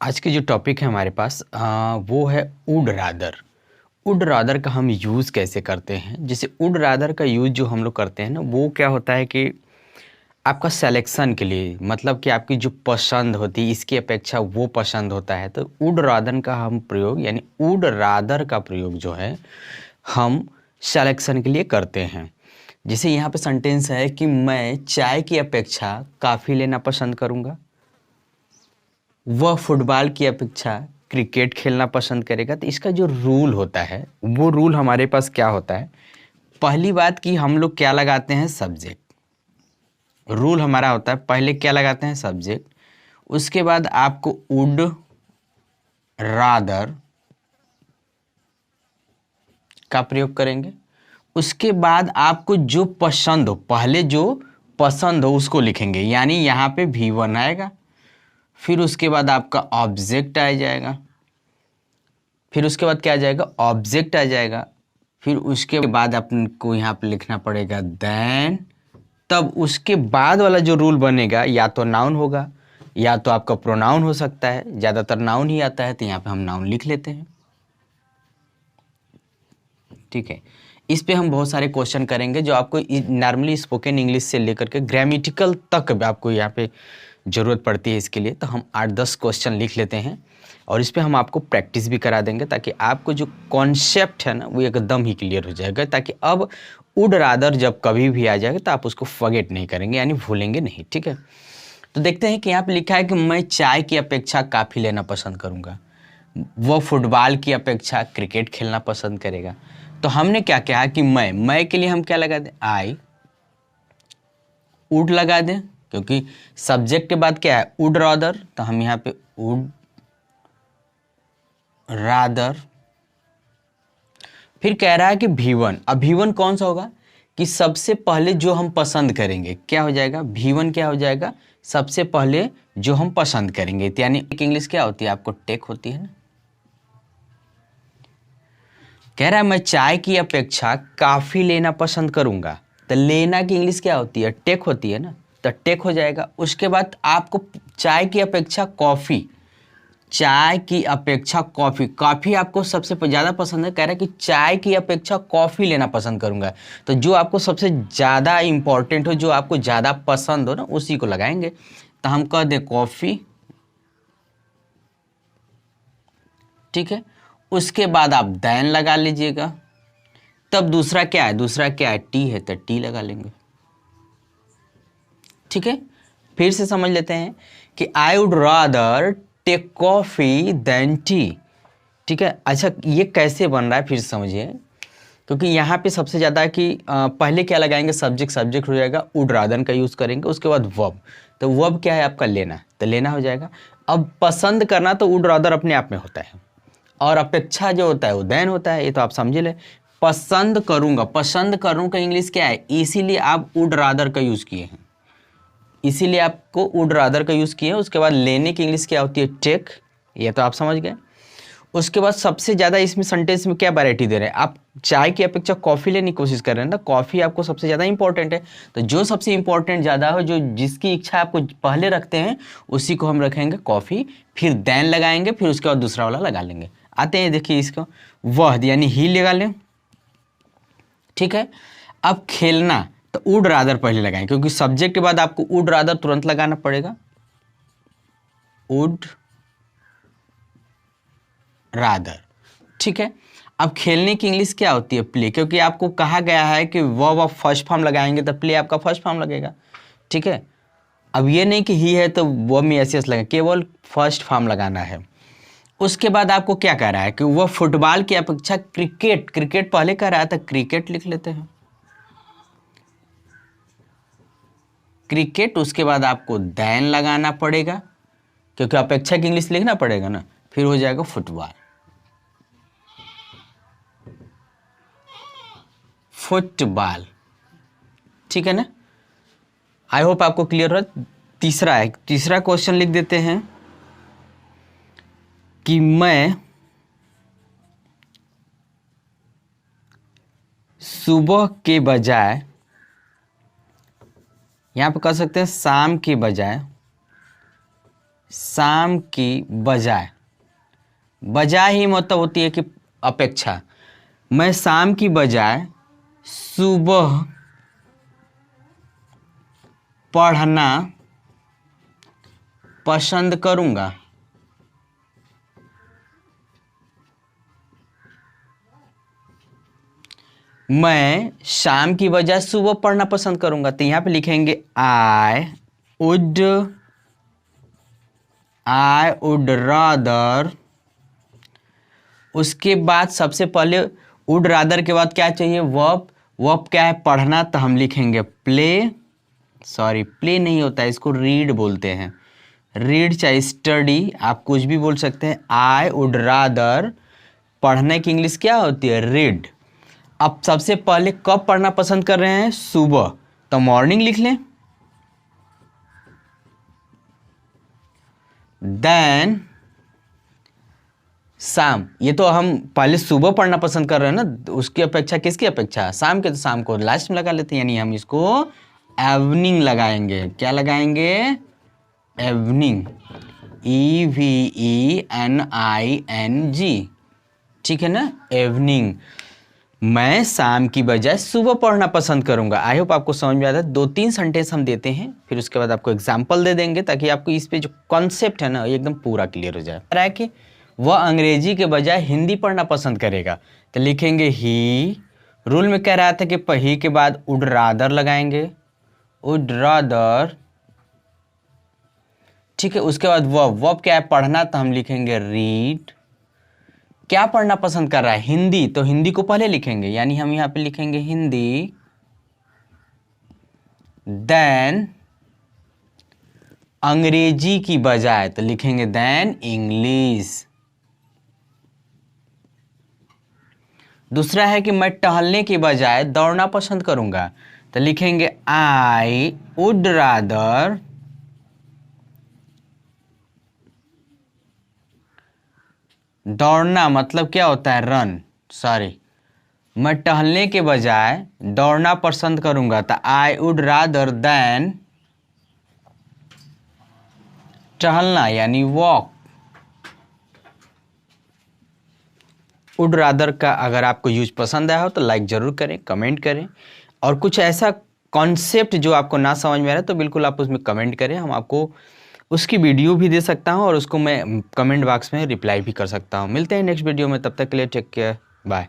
आज की जो टॉपिक है हमारे पास वो है वुड रादर। वुड रादर का हम यूज़ कैसे करते हैं। जैसे वुड रादर का यूज़ जो हम लोग करते हैं ना, वो क्या होता है कि आपका सिलेक्शन के लिए, मतलब कि आपकी जो पसंद होती है इसकी अपेक्षा वो पसंद होता है, तो वुड रादर का हम प्रयोग यानी वुड रादर का प्रयोग जो है हम सिलेक्शन के लिए करते हैं। जैसे यहाँ पे सेंटेंस है कि मैं चाय की अपेक्षा कॉफ़ी लेना पसंद करूँगा, वह फुटबॉल की अपेक्षा क्रिकेट खेलना पसंद करेगा। तो इसका जो रूल होता है वो रूल हमारे पास क्या होता है। पहली बात कि हम लोग क्या लगाते हैं, सब्जेक्ट। रूल हमारा होता है पहले क्या लगाते हैं, सब्जेक्ट। उसके बाद आपको वुड रादर का प्रयोग करेंगे। उसके बाद आपको जो पसंद हो, पहले जो पसंद हो उसको लिखेंगे, यानी यहाँ पे V1 आएगा। फिर उसके बाद आपका ऑब्जेक्ट आ जाएगा। फिर उसके बाद क्या आ जाएगा, ऑब्जेक्ट आ जाएगा। फिर उसके बाद अपन को यहाँ पे लिखना पड़ेगा देन। तब उसके बाद वाला जो रूल बनेगा, या तो नाउन होगा या तो आपका प्रोनाउन हो सकता है। ज़्यादातर नाउन ही आता है तो यहाँ पे हम नाउन लिख लेते हैं। ठीक है, इस पे हम बहुत सारे क्वेश्चन करेंगे जो आपको नॉर्मली स्पोकन इंग्लिश से लेकर के ग्रामेटिकल तक आपको यहाँ पे ज़रूरत पड़ती है। इसके लिए तो हम 8-10 क्वेश्चन लिख लेते हैं और इस पे हम आपको प्रैक्टिस भी करा देंगे, ताकि आपको जो कॉन्सेप्ट है ना वो एकदम ही क्लियर हो जाएगा, ताकि अब वुड रादर जब कभी भी आ जाएगा तो आप उसको फॉरगेट नहीं करेंगे, यानी भूलेंगे नहीं। ठीक है, तो देखते हैं कि यहाँ पे लिखा है कि मैं चाय की अपेक्षा कॉफ़ी लेना पसंद करूँगा, वो फुटबॉल की अपेक्षा क्रिकेट खेलना पसंद करेगा। तो हमने क्या कहा कि मैं के लिए हम क्या लगा दें, आई। वुड लगा दें, क्योंकि सब्जेक्ट के बाद क्या है, वुड रादर, तो हम यहाँ पे वुड रादर। फिर कह रहा है कि V1। अब V1 कौन सा होगा कि सबसे पहले जो हम पसंद करेंगे क्या हो जाएगा, V1 क्या हो जाएगा, सबसे पहले जो हम पसंद करेंगे। तो यानी इंग्लिश क्या होती है, आपको टेक होती है ना। कह रहा है मैं चाय की अपेक्षा कॉफ़ी लेना पसंद करूंगा, तो लेना की इंग्लिश क्या होती है, टेक होती है ना, तो टेक हो जाएगा। उसके बाद आपको चाय की अपेक्षा कॉफ़ी, चाय की अपेक्षा कॉफ़ी, कॉफ़ी आपको सबसे ज़्यादा पसंद है। कह रहा है कि चाय की अपेक्षा कॉफ़ी लेना पसंद करूंगा, तो जो आपको सबसे ज़्यादा इंपॉर्टेंट हो, जो आपको ज़्यादा पसंद हो ना, उसी को लगाएंगे। तो हम कह दें कॉफ़ी। ठीक है, उसके बाद आप दैन लगा लीजिएगा। तब दूसरा क्या है, दूसरा क्या है, टी है, तो टी लगा लेंगे। ठीक है, फिर से समझ लेते हैं कि I would rather take coffee than tea. ठीक है, अच्छा ये कैसे बन रहा है फिर से समझिए, क्योंकि यहाँ पे सबसे ज़्यादा कि पहले क्या लगाएंगे, सब्जेक्ट। सब्जेक्ट हो जाएगा वुड रादर का यूज़ करेंगे। उसके बाद वर्ब, तो वर्ब क्या है आपका, लेना, तो लेना हो जाएगा। अब पसंद करना तो वुड रादर अपने आप में होता है, और अपेक्षा जो होता है वो देन होता है, ये तो आप समझे ले। पसंद करूंगा, पसंद करूं का इंग्लिश क्या है, इसीलिए आप वुड रादर का यूज़ किए हैं, इसीलिए आपको वुड रादर का यूज़ किए हैं। उसके बाद लेने की इंग्लिश क्या होती है, टेक, ये तो आप समझ गए। उसके बाद सबसे ज़्यादा इसमें सेंटेंस में क्या वैरायटी दे रहे हैं, आप चाय की अपेक्षा कॉफ़ी लेने की कोशिश कर रहे हैं ना, कॉफ़ी आपको सबसे ज़्यादा इंपॉर्टेंट है। तो जो सबसे इंपॉर्टेंट ज़्यादा हो, जो जिसकी इच्छा आपको पहले रखते हैं, उसी को हम रखेंगे कॉफ़ी। फिर देन लगाएंगे, फिर उसके बाद दूसरा वाला लगा लेंगे। आते हैं, देखिए इसको, वह यानी ही लगा लें। ठीक है, अब खेलना, तो वुड रादर पहले लगाएं, क्योंकि सब्जेक्ट के बाद आपको वुड रादर तुरंत लगाना पड़ेगा, वुड रादर। ठीक है, अब खेलने की इंग्लिश क्या होती है, प्ले, क्योंकि आपको कहा गया है कि वह फर्स्ट फॉर्म लगाएंगे, तो प्ले आपका फर्स्ट फॉर्म लगेगा। ठीक है, अब ये नहीं कि ही है तो वो में एस लगे, केवल फर्स्ट फॉर्म लगाना है। उसके बाद आपको क्या कह रहा है कि वह फुटबॉल की अपेक्षा क्रिकेट, क्रिकेट पहले कह रहा था, क्रिकेट लिख लेते हैं, क्रिकेट। उसके बाद आपको देन लगाना पड़ेगा, क्योंकि अपेक्षा की इंग्लिश लिखना पड़ेगा ना। फिर हो जाएगा फुटबॉल, फुटबॉल। ठीक है ना, आई होप आपको क्लियर हो। तीसरा है, तीसरा क्वेश्चन लिख देते हैं कि मैं सुबह के बजाय, यहां पे कह सकते हैं शाम के बजाय, शाम की बजाय, बजाय ही मतलब होती है कि अपेक्षा, मैं शाम की बजाय सुबह पढ़ना पसंद करूंगा। मैं शाम की बजाय सुबह पढ़ना पसंद करूंगा, तो यहां पे लिखेंगे आई वुड रादर। उसके बाद सबसे पहले वुड रादर के बाद क्या चाहिए, वर्ब। वर्ब क्या है, पढ़ना, तो हम लिखेंगे प्ले नहीं होता है, इसको रीड बोलते हैं। रीड चाहे स्टडी, आप कुछ भी बोल सकते हैं। आई वुड रादर, पढ़ने की इंग्लिश क्या होती है, रीड। अब सबसे पहले कब पढ़ना पसंद कर रहे हैं, सुबह, तो मॉर्निंग लिख लें। देन शाम, ये तो हम पहले सुबह पढ़ना पसंद कर रहे हैं ना, उसकी अपेक्षा किसकी अपेक्षा, शाम के, तो शाम को लास्ट में लगा लेते हैं, यानी हम इसको इवनिंग लगाएंगे। क्या लगाएंगे, इवनिंग, EVENING, ठीक है ना, इवनिंग। मैं शाम की बजाय सुबह पढ़ना पसंद करूंगा। आई होप आपको समझ में आता है। 2-3 सेंटेंस हम देते हैं, फिर उसके बाद आपको एग्जाम्पल दे देंगे, ताकि आपको इस पे जो कॉन्सेप्ट है ना एकदम पूरा क्लियर हो जाए। रहा है कि वह अंग्रेजी के बजाय हिंदी पढ़ना पसंद करेगा, तो लिखेंगे ही। रूल में कह रहा था कि ही के बाद वुड रादर लगाएंगे, वुड रादर, ठीक है। उसके बाद वर्ब क्या है, पढ़ना, तो हम लिखेंगे रीड। क्या पढ़ना पसंद कर रहा है, हिंदी, तो हिंदी को पहले लिखेंगे, यानी हम यहां पे लिखेंगे हिंदी। देन अंग्रेजी की बजाय, तो लिखेंगे देन इंग्लिश। दूसरा है कि मैं टहलने की बजाय दौड़ना पसंद करूंगा, तो लिखेंगे आई वुड रादर दौड़ना, मतलब क्या होता है, रन, मैं टहलने के बजाय दौड़ना पसंद करूंगा, तो आई वुड रादर देन टहलना, यानी वॉक। वुड रादर का अगर आपको यूज पसंद आया हो तो लाइक जरूर करें, कमेंट करें, और कुछ ऐसा कॉन्सेप्ट जो आपको ना समझ में आ रहा है तो बिल्कुल आप उसमें कमेंट करें, हम आपको उसकी वीडियो भी दे सकता हूं और उसको मैं कमेंट बॉक्स में रिप्लाई भी कर सकता हूं। मिलते हैं नेक्स्ट वीडियो में, तब तक के लिए टेक केयर, बाय।